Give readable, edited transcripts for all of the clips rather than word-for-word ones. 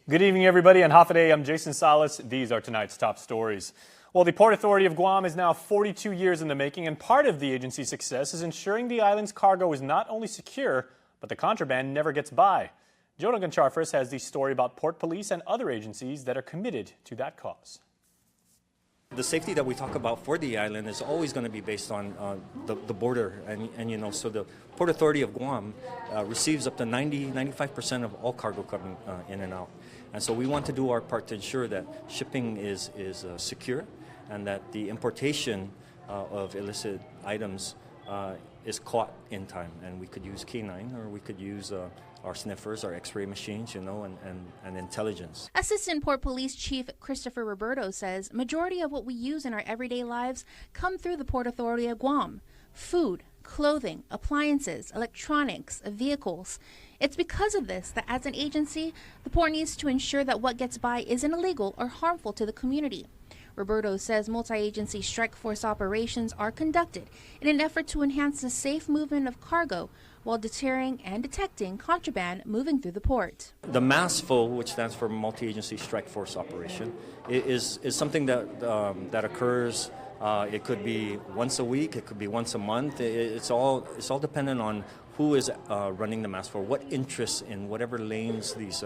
Good evening, everybody. On Half a Day, I'm Jason Salas. These are tonight's top stories. Well, the Port Authority of Guam is now 42 years in the making, and part of the agency's success is ensuring the island's cargo is not only secure, but the contraband never gets by. Jonah Goncharfris has the story about port police and other agencies that are committed to that cause. The safety that we talk about for the island is always going to be based on the border, and so the Port Authority of Guam receives up to 95% of all cargo coming in and out. And so we want to do our part to ensure that shipping is secure and that the importation of illicit items is caught in time. And we could use K9 or we could use our sniffers, our x-ray machines, and intelligence. Assistant Port Police Chief Christopher Roberto says majority of what we use in our everyday lives come through the Port Authority of Guam. Food, clothing, appliances, electronics, vehicles. It's because of this that as an agency, the port needs to ensure that what gets by isn't illegal or harmful to the community. Roberto says multi-agency strike force operations are conducted in an effort to enhance the safe movement of cargo while deterring and detecting contraband moving through the port. The MASFO, which stands for Multi-Agency Strike Force Operation, is something that occurs. It could be once a week, it could be once a month. It's all dependent on who is running the MASFO, what interests in whatever lanes these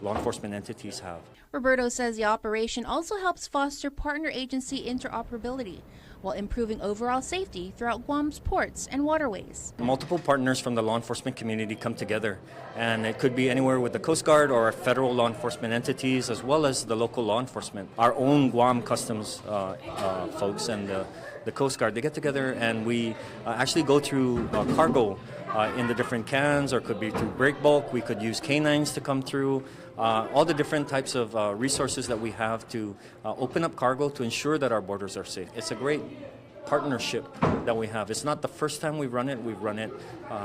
law enforcement entities have. Roberto says the operation also helps foster partner agency interoperability while improving overall safety throughout Guam's ports and waterways. Multiple partners from the law enforcement community come together, and it could be anywhere with the Coast Guard or our federal law enforcement entities as well as the local law enforcement. Our own Guam Customs folks and the Coast Guard, they get together and we actually go through cargo in the different cans, or could be through break bulk. We could use canines to come through. All the different types of resources that we have to open up cargo to ensure that our borders are safe. It's a great partnership that we have. It's not the first time we've run it. We've run it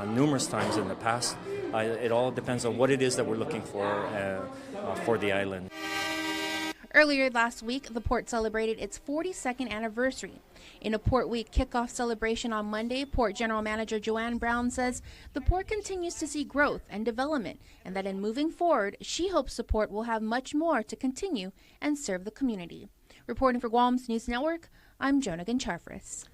numerous times in the past. It all depends on what it is that we're looking for the island. Earlier last week, the port celebrated its 42nd anniversary. In a Port Week kickoff celebration on Monday, Port General Manager Joanne Brown says the port continues to see growth and development, and that in moving forward, she hopes the port will have much more to continue and serve the community. Reporting for Guam's News Network, I'm Jonah Goncharfris.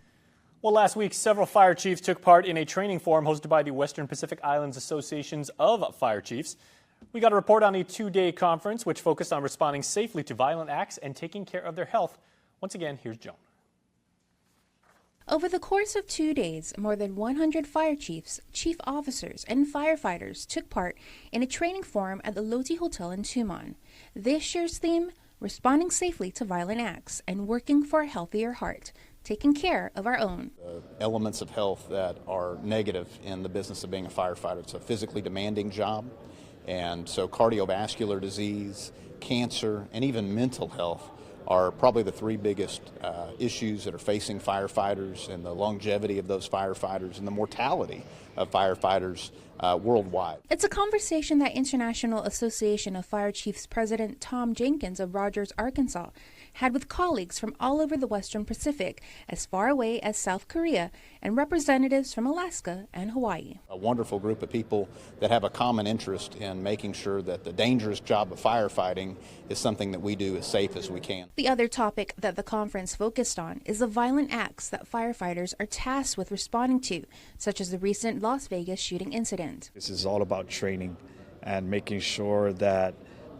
Well, last week, several fire chiefs took part in a training forum hosted by the Western Pacific Islands Associations of Fire Chiefs. We got a report on a two-day conference which focused on responding safely to violent acts and taking care of their health. Once again, here's Joan. Over the course of 2 days, more than 100 fire chiefs, chief officers, and firefighters took part in a training forum at the Loti Hotel in Tumon. This year's theme, responding safely to violent acts and working for a healthier heart, taking care of our own. Elements of health that are negative in the business of being a firefighter. It's a physically demanding job. And so cardiovascular disease, cancer, and even mental health are probably the three biggest issues that are facing firefighters, and the longevity of those firefighters and the mortality of firefighters worldwide. It's a conversation that International Association of Fire Chiefs President Tom Jenkins of Rogers, Arkansas, had with colleagues from all over the Western Pacific, as far away as South Korea, and representatives from Alaska and Hawaii. A wonderful group of people that have a common interest in making sure that the dangerous job of firefighting is something that we do as safe as we can. The other topic that the conference focused on is the violent acts that firefighters are tasked with responding to, such as the recent Las Vegas shooting incident. This is all about training and making sure that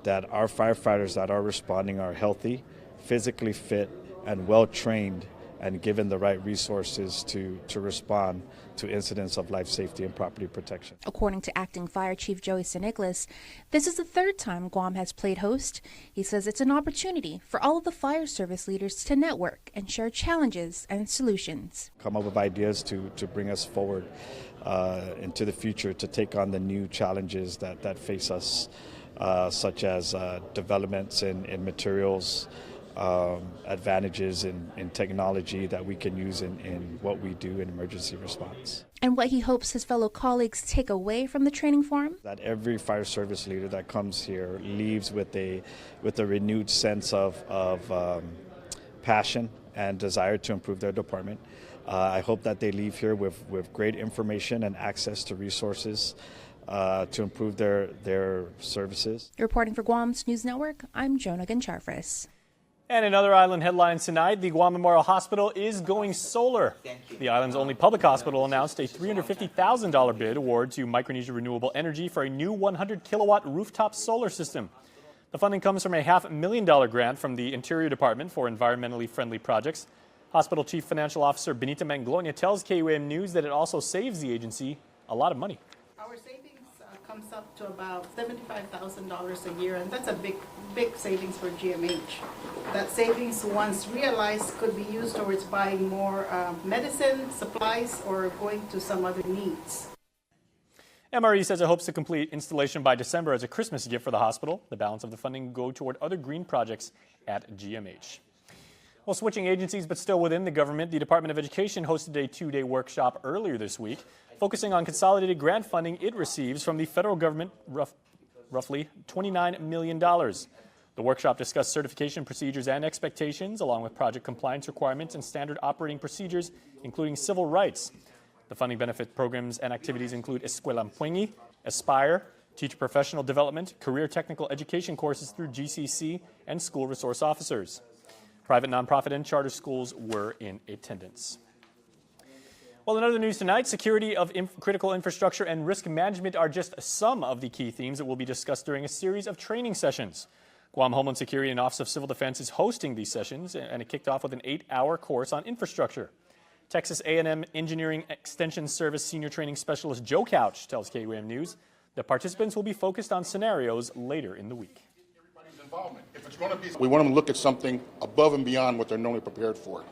our firefighters that are responding are healthy, physically fit, and well trained, and given the right resources to respond to incidents of life safety and property protection. According to Acting Fire Chief Joey St. this is the third time Guam has played host. He says it's an opportunity for all of the fire service leaders to network and share challenges and solutions. Come up with ideas to bring us forward into the future, to take on the new challenges that face us, such as developments in materials, advantages in technology that we can use in what we do in emergency response. And what he hopes his fellow colleagues take away from the training forum? That every fire service leader that comes here leaves with a renewed sense of passion and desire to improve their department. I hope that they leave here with great information and access to resources to improve their services. Reporting for Guam's News Network, I'm Jonah Goncharfris. And in other island headlines tonight, the Guam Memorial Hospital is going solar. The island's only public hospital announced a $350,000 bid award to Micronesia Renewable Energy for a new 100-kilowatt rooftop solar system. The funding comes from a $500,000 grant from the Interior Department for environmentally friendly projects. Hospital Chief Financial Officer Benita Manglonia tells KUAM News that it also saves the agency a lot of money. Our savings comes up to about $75,000 a year, and that's a big savings for GMH. That savings, once realized, could be used towards buying more medicine, supplies, or going to some other needs. MRE says it hopes to complete installation by December as a Christmas gift for the hospital. The balance of the funding will go toward other green projects at GMH. Well, switching agencies but still within the government, the Department of Education hosted a two-day workshop earlier this week, focusing on consolidated grant funding it receives from the federal government, roughly $29 million. The workshop discussed certification procedures and expectations, along with project compliance requirements and standard operating procedures, including civil rights. The funding benefit programs and activities include Escuela Mpuengi, Aspire, teacher professional development, career technical education courses through GCC, and school resource officers. Private, nonprofit, and charter schools were in attendance. Well, in other news tonight, security of critical infrastructure and risk management are just some of the key themes that will be discussed during a series of training sessions. Guam Homeland Security and Office of Civil Defense is hosting these sessions, and it kicked off with an 8-hour course on infrastructure. Texas A&M Engineering Extension Service Senior Training Specialist Joe Couch tells KUAM News that participants will be focused on scenarios later in the week. Involvement. If it's going to be, we want them to look at something above and beyond what they're normally prepared for.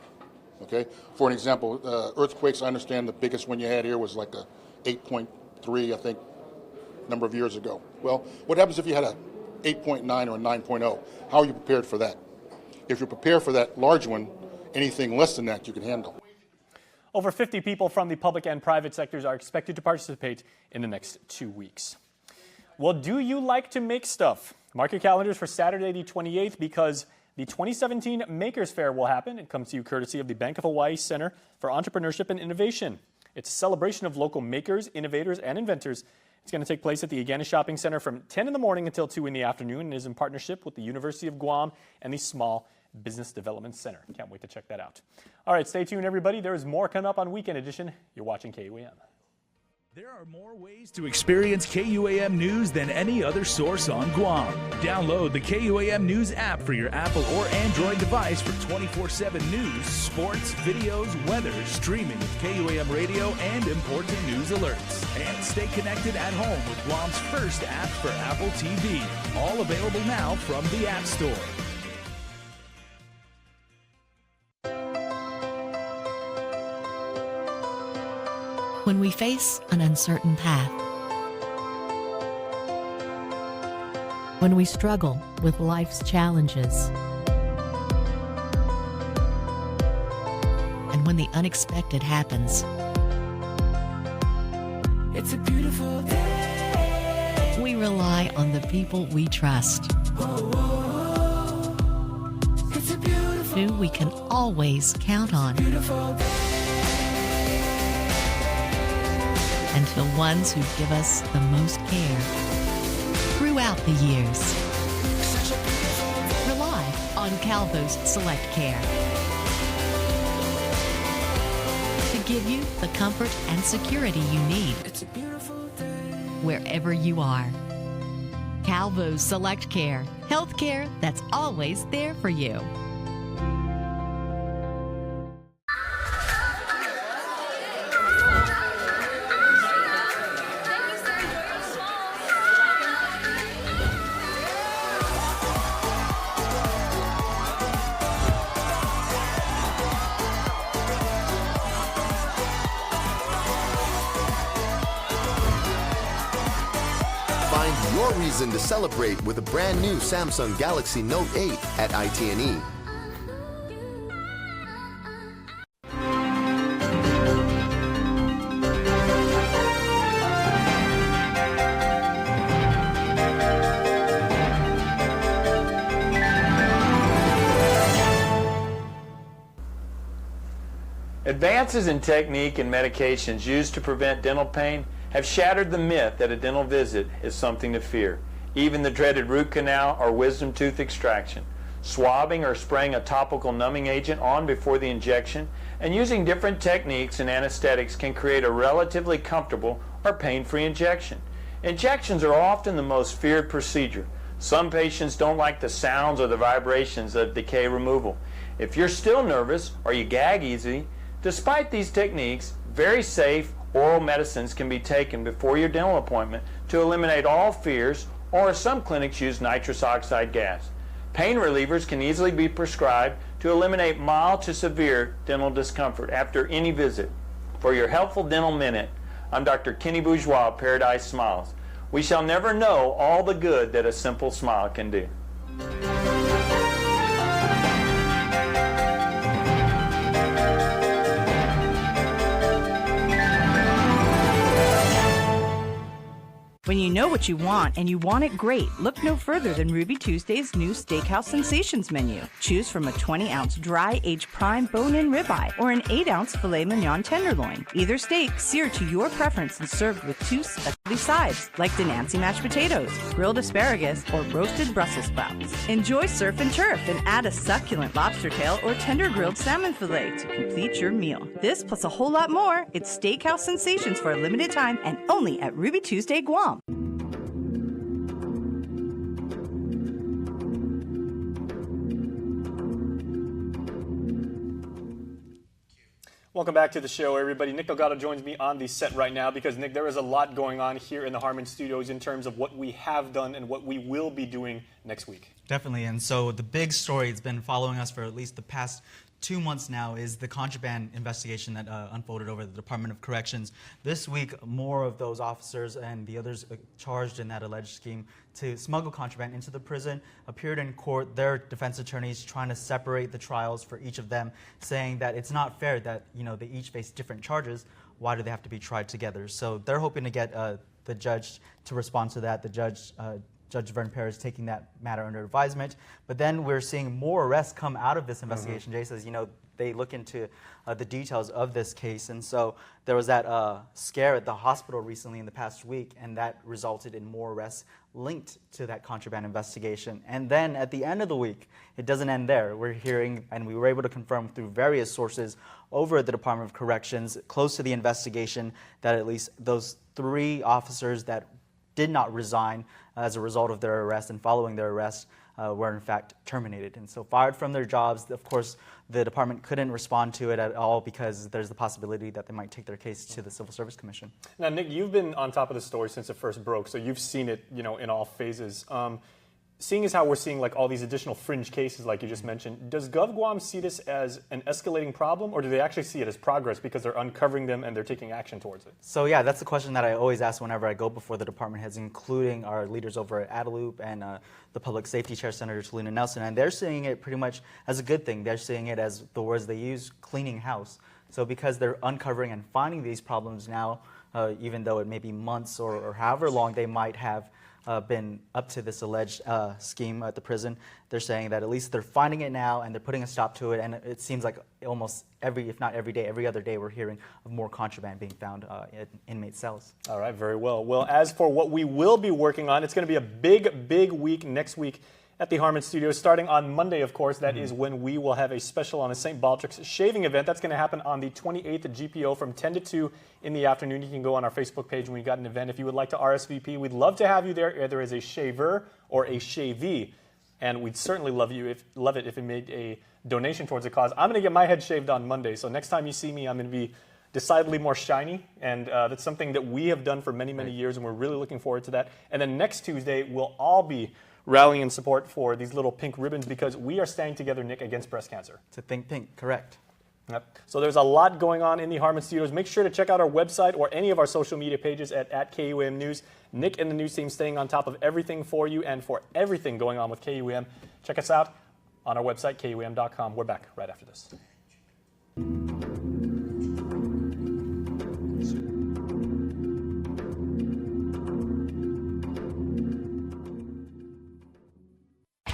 Okay. For an example, earthquakes. I understand the biggest one you had here was like a 8.3, I think, number of years ago. Well, what happens if you had a 8.9 or a 9.0? How are you prepared for that? If you're prepared for that large one, anything less than that you can handle. Over 50 people from the public and private sectors are expected to participate in the next 2 weeks. Well, do you like to make stuff? Mark your calendars for Saturday the 28th because the 2017 Makers Fair will happen. It comes to you courtesy of the Bank of Hawaii Center for Entrepreneurship and Innovation. It's a celebration of local makers, innovators, and inventors. It's going to take place at the Agana Shopping Center from 10 in the morning until 2 in the afternoon and is in partnership with the University of Guam and the Small Business Development Center. Can't wait to check that out. All right, stay tuned, everybody. There is more coming up on Weekend Edition. You're watching KUAM. There are more ways to experience KUAM News than any other source on Guam. Download the KUAM News app for your Apple or Android device for 24/7 news, sports, videos, weather, streaming with KUAM radio, and important news alerts. And stay connected at home with Guam's first app for Apple TV. All available now from the App Store. When we face an uncertain path, when we struggle with life's challenges, and when the unexpected happens, it's a beautiful day. We rely on the people we trust, it's a beautiful, who we can always count on. And the ones who give us the most care throughout the years. Rely on Calvo's Select Care to give you the comfort and security you need wherever you are. Calvo's Select Care, health care that's always there for you. Find your reason to celebrate with a brand new Samsung Galaxy Note 8 at IT&E. Advances in technique and medications used to prevent dental pain have shattered the myth that a dental visit is something to fear. Even the dreaded root canal or wisdom tooth extraction. Swabbing or spraying a topical numbing agent on before the injection, and using different techniques and anesthetics can create a relatively comfortable or pain-free injection. Injections are often the most feared procedure. Some patients don't like the sounds or the vibrations of decay removal. If you're still nervous or you gag easy, despite these techniques, very safe oral medicines can be taken before your dental appointment to eliminate all fears, or some clinics use nitrous oxide gas. Pain relievers can easily be prescribed to eliminate mild to severe dental discomfort after any visit. For your Helpful Dental Minute, I'm Dr. Kenny Bourgeois of Paradise Smiles. We shall never know all the good that a simple smile can do. When you know what you want and you want it great, look no further than Ruby Tuesday's new Steakhouse Sensations menu. Choose from a 20-ounce dry aged prime bone-in ribeye or an 8-ounce filet mignon tenderloin. Either steak seared to your preference and served with 2 specialty sides like Denancy mashed potatoes, grilled asparagus, or roasted Brussels sprouts. Enjoy surf and turf and add a succulent lobster tail or tender grilled salmon fillet to complete your meal. This plus a whole lot more. It's Steakhouse Sensations for a limited time and only at Ruby Tuesday Guam. Welcome back to the show, everybody. Nick Delgado joins me on the set right now because, Nick, there is a lot going on here in the Harmon Studios in terms of what we have done and what we will be doing next week. Definitely, and so the big story that's been following us for at least the past 2 months now is the contraband investigation that unfolded over the Department of Corrections. This week, more of those officers and the others charged in that alleged scheme to smuggle contraband into the prison appeared in court. Their defense attorneys trying to separate the trials for each of them, saying that it's not fair that they each face different charges. Why do they have to be tried together? So they're hoping to get the judge to respond to that. The Judge Vern Perez taking that matter under advisement. But then we're seeing more arrests come out of this investigation. Jay says, they look into the details of this case. And so there was that scare at the hospital recently in the past week, and that resulted in more arrests linked to that contraband investigation. And then at the end of the week, it doesn't end there. We're hearing, and we were able to confirm through various sources over at the Department of Corrections, close to the investigation, that at least those 3 officers that did not resign as a result of their arrest and following their arrest were in fact terminated. And so fired from their jobs. Of course, the department couldn't respond to it at all because there's the possibility that they might take their case to the Civil Service Commission. Now, Nick, you've been on top of the story since it first broke, so you've seen it, in all phases. Seeing as how we're seeing all these additional fringe cases like you just mentioned, does GovGuam see this as an escalating problem, or do they actually see it as progress because they're uncovering them and they're taking action towards it? So yeah, that's the question that I always ask whenever I go before the department heads, including our leaders over at Adelup and the Public Safety Chair, Senator Talina Nelson, and they're seeing it pretty much as a good thing. They're seeing it as the words they use, cleaning house. So because they're uncovering and finding these problems now, even though it may be months or however long they might have been up to this alleged scheme at the prison, they're saying that at least they're finding it now and they're putting a stop to it. And it seems like almost if not every day, every other day, we're hearing of more contraband being found in inmate cells. All right, very well. Well, as for what we will be working on, it's going to be a big week next week at the Harmon Studios, starting on Monday, of course. That is when we will have a special on a St. Baldrick's shaving event. That's going to happen on the 28th at GPO from 10 to 2 in the afternoon. You can go on our Facebook page when we got an event. If you would like to RSVP, we'd love to have you there, either as a shaver or a shavee. And we'd certainly love it if you made a donation towards the cause. I'm going to get my head shaved on Monday, so next time you see me, I'm going to be decidedly more shiny, and that's something that we have done for many years, and we're really looking forward to that. And then next Tuesday, we'll all be rallying in support for these little pink ribbons because we are standing together, Nick, against breast cancer. To think pink, correct. Yep. So there's a lot going on in the Harmon Studios. Make sure to check out our website or any of our social media pages at KUAM News. Nick and the news team staying on top of everything for you and for everything going on with KUAM. Check us out on our website, KUAM.com. We're back right after this.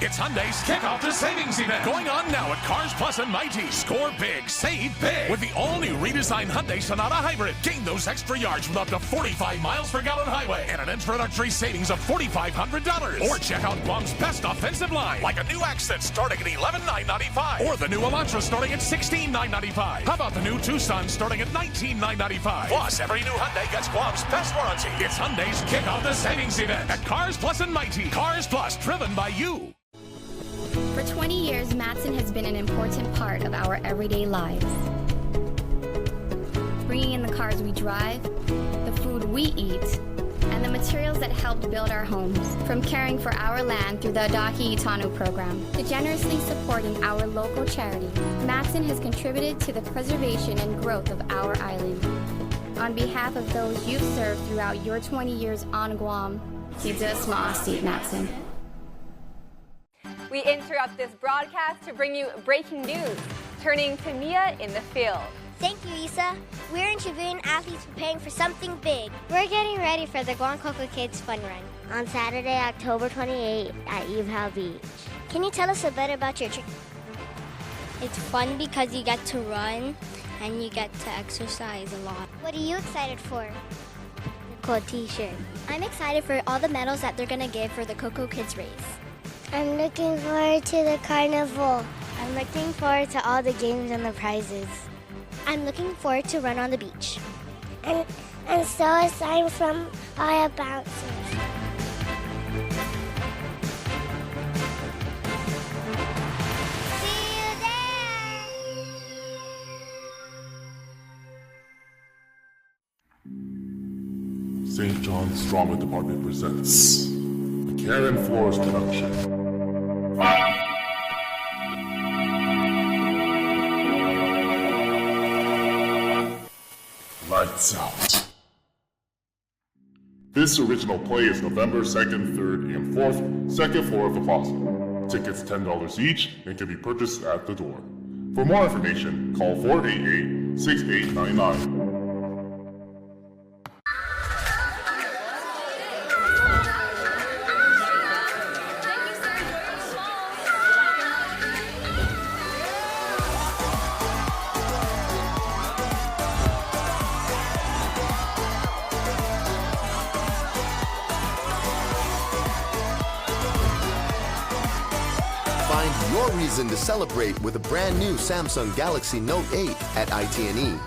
If It's Hyundai's Kick Off the Savings event. Going on now at Cars Plus and Mighty. Score big, save big. With the all-new redesigned Hyundai Sonata Hybrid. Gain those extra yards with up to 45 miles per gallon highway. And an introductory savings of $4,500. Or check out Guam's best offensive line. Like a new Accent starting at $11,995. Or the new Elantra starting at $16,995. How about the new Tucson starting at $19,995. Plus, every new Hyundai gets Guam's best warranty. It's Hyundai's Kick Off the Savings event at Cars Plus and Mighty. Cars Plus, driven by you. For 20 years, Matson has been an important part of our everyday lives. Bringing in the cars we drive, the food we eat, and the materials that helped build our homes. From caring for our land through the Adaki Itanu program to generously supporting our local charities, Matson has contributed to the preservation and growth of our island. On behalf of those you've served throughout your 20 years on Guam, Kidzas Ma'asi, Matson. We interrupt this broadcast to bring you breaking news, turning to Mia in the field. Thank you, Isa. We're interviewing athletes preparing for something big. We're getting ready for the Guam Coco Kids Fun Run on Saturday, October 28th at Evhal Beach. Can you tell us a bit about your trip? It's fun because you get to run and you get to exercise a lot. What are you excited for? The cool t-shirt. I'm excited for all the medals that they're going to give for the Coco Kids race. I'm looking forward to the carnival. I'm looking forward to all the games and the prizes. I'm looking forward to run on the beach. And so aside from all the bouncers. See you there! St. John's Drama Department presents the Karen Flores production. Lights Out. This original play is November 2nd, 3rd, and 4th, second floor of the plaza. Tickets $10 each and can be purchased at the door. For more information, call 488-6899. Find your reason to celebrate with a brand new Samsung Galaxy Note 8 at ITNE.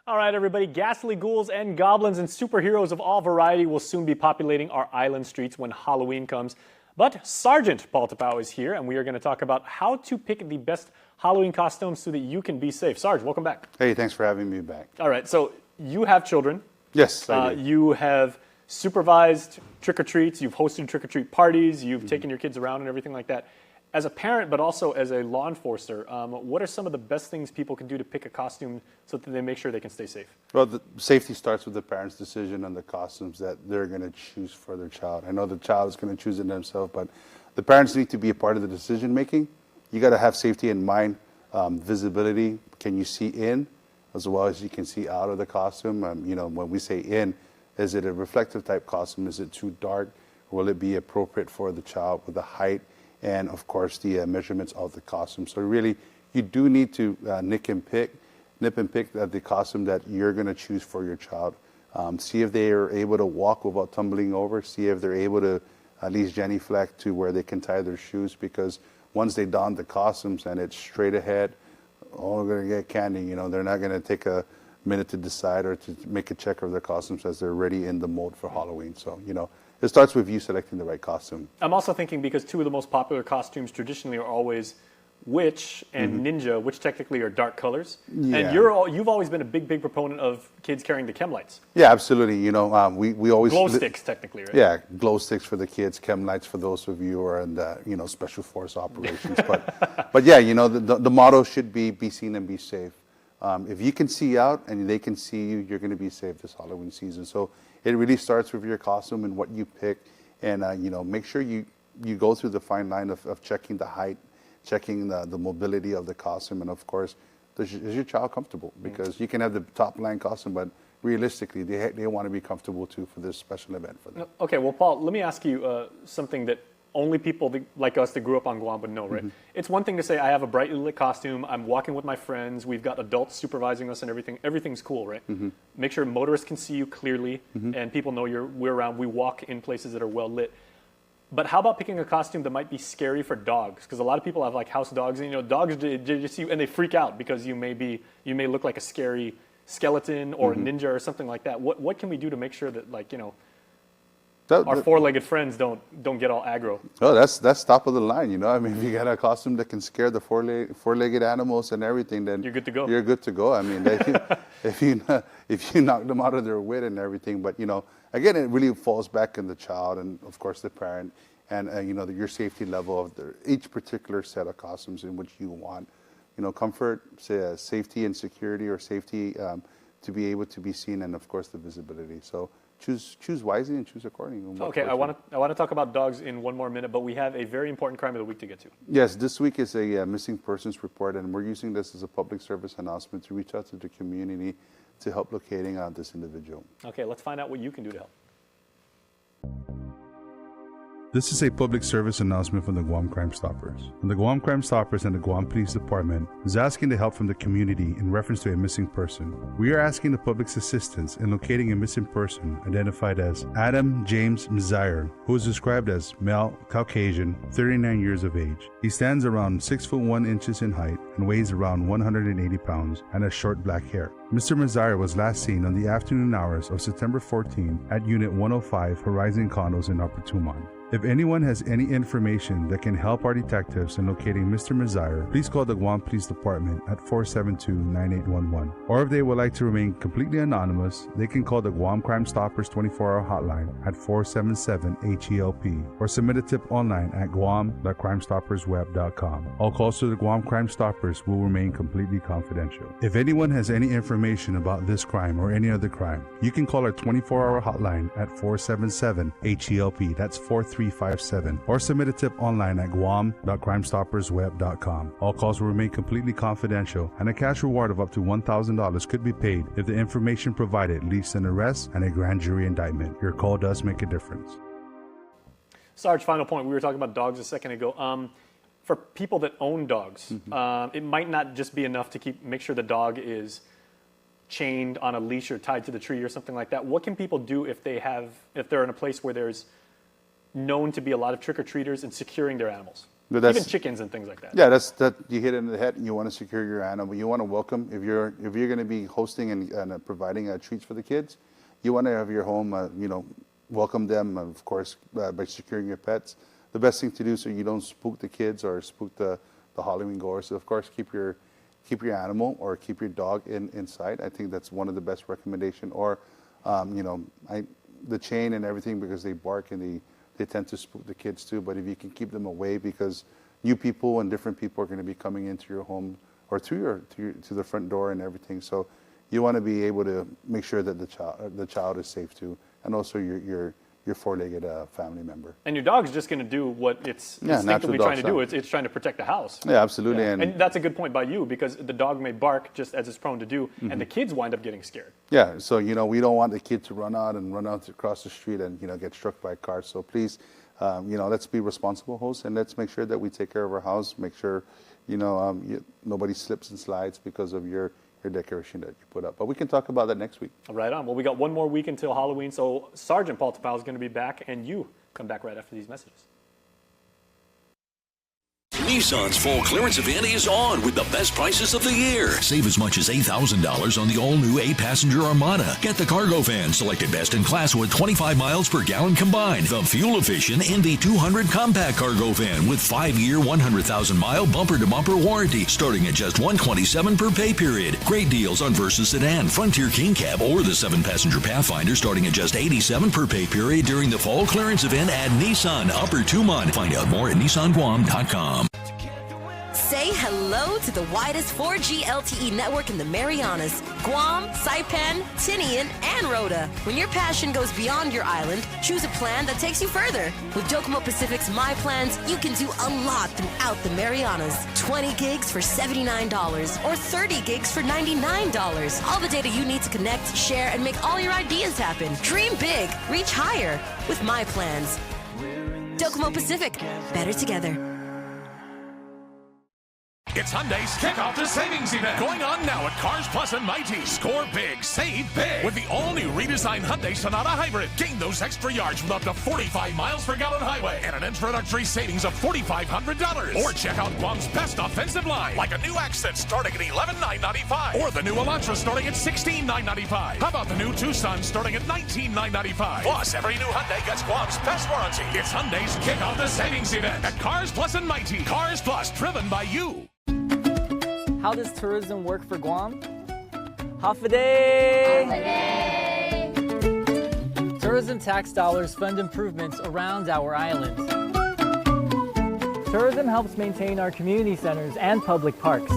All right, everybody, ghastly ghouls and goblins and superheroes of all variety will soon be populating our island streets when Halloween comes. But Sergeant Paul Tapau is here, and we are going to talk about how to pick the best Halloween costumes so that you can be safe. Sarge, welcome back. Hey, thanks for having me back. All right, so you have children. Yes, I do. You have supervised trick-or-treats, you've hosted trick-or-treat parties, you've taken your kids around and everything like that. As a parent, but also as a law enforcer, what are some of the best things people can do to pick a costume so that they make sure they can stay safe? Well, the safety starts with the parent's decision on the costumes that they're going to choose for their child. I know the child is going to choose it themselves, but the parents need to be a part of the decision making. You got to have safety in mind, visibility. Can you see in as well as you can see out of the costume? You know, when we say in, is it a reflective type costume? Is it too dark? Will it be appropriate for the child with the height? And of course the measurements of the costume. So really, you do need to nip and pick the costume that you're going to choose for your child. See if they are able to walk without tumbling over. See if they're able to at least genuflect to where they can tie their shoes. Because once they don the costumes and it's straight ahead, oh, we're going to get candy. You know, they're not going to take a minute to decide or to make a check of their costumes as they're already in the mode for Halloween. So, you know, it starts with you selecting the right costume. I'm also thinking because two of the most popular costumes traditionally are always witch and ninja, which technically are dark colors. Yeah. And you've always been a big proponent of kids carrying the chem lights. Yeah, absolutely. You know, we always glow sticks technically, right? Yeah, glow sticks for the kids, chem lights for those of you who are in the special force operations. but yeah, you know, the motto should be seen and be safe. If you can see out and they can see you, you're going to be safe this Halloween season. So it really starts with your costume and what you pick, and make sure you go through the fine line of checking the height, checking the mobility of the costume, and of course, is your child comfortable? Because you can have the top line costume, but realistically, they want to be comfortable too for this special event for them. Okay, well, Paul, let me ask you something that only people like us that grew up on Guam would know, right? It's one thing to say, I have a brightly lit costume, I'm walking with my friends, we've got adults supervising us and everything. Everything's cool, right? Make sure motorists can see you clearly and people know we're around. We walk in places that are well lit. But how about picking a costume that might be scary for dogs? Because a lot of people have like house dogs, and dogs just see you and they freak out because you may look like a scary skeleton or a ninja or something like that. What can we do to make sure that our four-legged friends don't get all aggro? Oh, that's top of the line. I mean, if you got a costume that can scare the four-legged animals and everything, then you're good to go. You're good to go. I mean, if you knock them out of their wit and everything, but again, it really falls back on the child and of course the parent, and your safety level of each particular set of costumes in which you want. Comfort, safety and security, or safety to be able to be seen, and of course the visibility. So choose wisely and choose accordingly. Okay, I want to talk about dogs in one more minute, but we have a very important crime of the week to get to. Yes, this week is a missing persons report, and we're using this as a public service announcement to reach out to the community to help locating this individual. Okay, let's find out what you can do to help. This is a public service announcement from the Guam Crime Stoppers. And the Guam Crime Stoppers and the Guam Police Department is asking the help from the community in reference to a missing person. We are asking the public's assistance in locating a missing person identified as Adam James Mizire, who is described as male, Caucasian, 39 years of age. He stands around 6 foot 1 inches in height and weighs around 180 pounds and has short black hair. Mr. Mizire was last seen on the afternoon hours of September 14 at Unit 105 Horizon Condos in Upper Tumon. If anyone has any information that can help our detectives in locating Mr. Mizire, please call the Guam Police Department at 472-9811. Or if they would like to remain completely anonymous, they can call the Guam Crime Stoppers 24-hour hotline at 477-HELP or submit a tip online at guam.crimestoppersweb.com. All calls to the Guam Crime Stoppers will remain completely confidential. If anyone has any information about this crime or any other crime, you can call our 24-hour hotline at 477-HELP. That's 4357, or submit a tip online at guam.crimestoppersweb.com. All calls will remain completely confidential, and a cash reward of up to $1,000 could be paid if the information provided leads to an arrest and a grand jury indictment. Your call does make a difference. Sarge, final point. We were talking about dogs a second ago. For people that own dogs, it might not just be enough to make sure the dog is chained on a leash or tied to the tree or something like that. What can people do if they're in a place where there's known to be a lot of trick-or-treaters and securing their animals? Even chickens and things like that. Yeah, that you hit it in the head and you want to secure your animal. You want to welcome, if you're going to be hosting and providing treats for the kids, you want to have your home, welcome them, of course, by securing your pets. The best thing to do so you don't spook the kids or spook the Halloween goers. So of course, keep your animal or keep your dog inside. I think that's one of the best recommendation. Or, the chain and everything, because they bark and they tend to spook the kids too. But if you can keep them away, because new people and different people are going to be coming into your home or to the front door and everything. So you want to be able to make sure that the child is safe too, and also your four-legged family member. And your dog's just going to do what it's instinctively trying to do. It's trying to protect the house. Yeah, absolutely. Yeah. And that's a good point by you, because the dog may bark just as it's prone to do, and the kids wind up getting scared. Yeah, so we don't want the kid to run out across the street and get struck by a car. So please, let's be responsible hosts, and let's make sure that we take care of our house. Make sure nobody slips and slides because of your decoration that you put up. But we can talk about that next week. Right on. Well, we got one more week until Halloween, so Sergeant Paul Tapau is going to be back, and you come back right after these messages. Nissan's fall clearance event is on with the best prices of the year. Save as much as $8,000 on the all-new 8-passenger Armada. Get the cargo van selected best in class with 25 miles per gallon combined. The fuel-efficient NV200 compact cargo van with 5-year, 100,000-mile bumper-to-bumper warranty starting at just $127 per pay period. Great deals on Versa Sedan, Frontier King Cab, or the 7-passenger Pathfinder starting at just $87 per pay period during the fall clearance event at Nissan Upper Tumon. Find out more at nissanguam.com. Say hello to the widest 4G LTE network in the Marianas, Guam, Saipan, Tinian, and Rota. When your passion goes beyond your island, choose a plan that takes you further. With Docomo Pacific's My Plans, you can do a lot throughout the Marianas. 20 gigs for $79 or 30 gigs for $99. All the data you need to connect, share, and make all your ideas happen. Dream big, reach higher with My Plans. Docomo Pacific, better together. It's Hyundai's Kickoff the Savings event going on now at Cars Plus and Mighty. Score big, save big with the all-new redesigned Hyundai Sonata Hybrid. Gain those extra yards with up to 45 miles per gallon highway and an introductory savings of $4,500. Or check out Guam's best offensive line, like a new Accent starting at $11,995 or the new Elantra starting at $16,995. How about the new Tucson starting at $19,995? Plus, every new Hyundai gets Guam's best warranty. It's Hyundai's Kickoff the Savings event at Cars Plus and Mighty. Cars Plus, driven by you. How does tourism work for Guam? Half a day! Tourism tax dollars fund improvements around our island. Tourism helps maintain our community centers and public parks.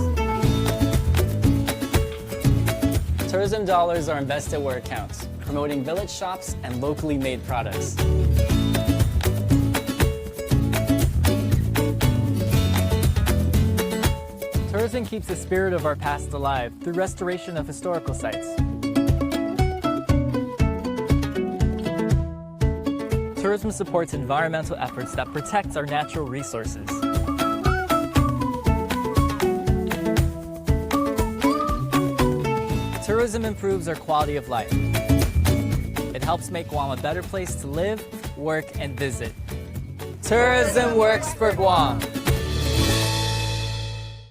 Tourism dollars are invested where it counts, promoting village shops and locally made products. Tourism keeps the spirit of our past alive through restoration of historical sites. Tourism supports environmental efforts that protect our natural resources. Tourism improves our quality of life. It helps make Guam a better place to live, work, and visit. Tourism works for Guam.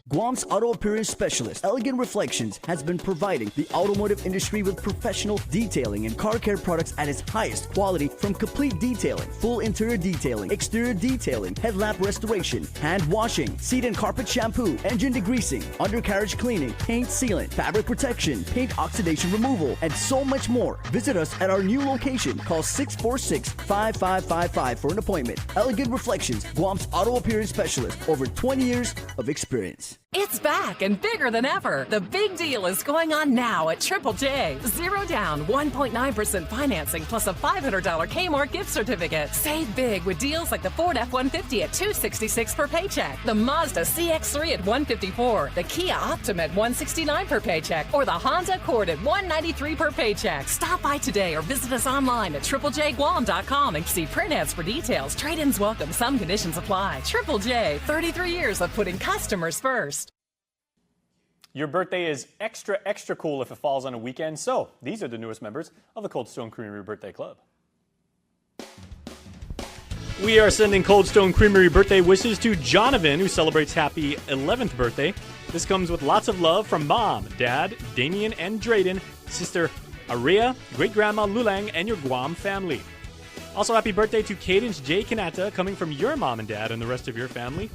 Guam's auto appearance specialist, Elegant Reflections, has been providing the automotive industry with professional detailing and car care products at its highest quality, from complete detailing, full interior detailing, exterior detailing, headlamp restoration, hand washing, seat and carpet shampoo, engine degreasing, undercarriage cleaning, paint sealant, fabric protection, paint oxidation removal, and so much more. Visit us at our new location. Call 646-5555 for an appointment. Elegant Reflections, Guam's auto appearance specialist, over 20 years of experience. It's back and bigger than ever. The big deal is going on now at Triple J. 0 down, 1.9% financing plus a $500 Kmart gift certificate. Save big with deals like the Ford F-150 at $266 per paycheck, the Mazda CX-3 at $154, the Kia Optima at $169 per paycheck, or the Honda Accord at $193 per paycheck. Stop by today or visit us online at triplejguam.com and see print ads for details. Trade-ins welcome. Some conditions apply. Triple J, 33 years of putting customers first. Your birthday is extra, extra cool if it falls on a weekend, so these are the newest members of the Cold Stone Creamery Birthday Club. We are sending Cold Stone Creamery birthday wishes to Jonathan, who celebrates happy 11th birthday. This comes with lots of love from Mom, Dad, Damien and Drayden, Sister Aria, Great-Grandma Lulang, and your Guam family. Also, happy birthday to Cadence J. Kanata, coming from your mom and dad and the rest of your family.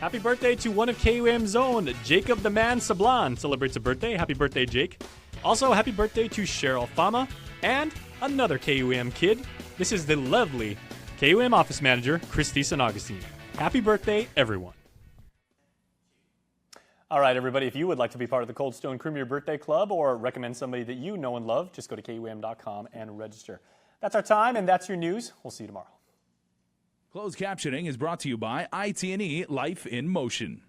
Happy birthday to one of KUAM's own, Jacob the Man Sablan celebrates a birthday. Happy birthday, Jake. Also, happy birthday to Cheryl Fama and another KUAM kid. This is the lovely KUAM office manager, Christy San Augustine. Happy birthday, everyone. All right, everybody, if you would like to be part of the Cold Stone Creamery Birthday Club or recommend somebody that you know and love, just go to KUAM.com and register. That's our time, and that's your news. We'll see you tomorrow. Closed captioning is brought to you by IT&E Life in Motion.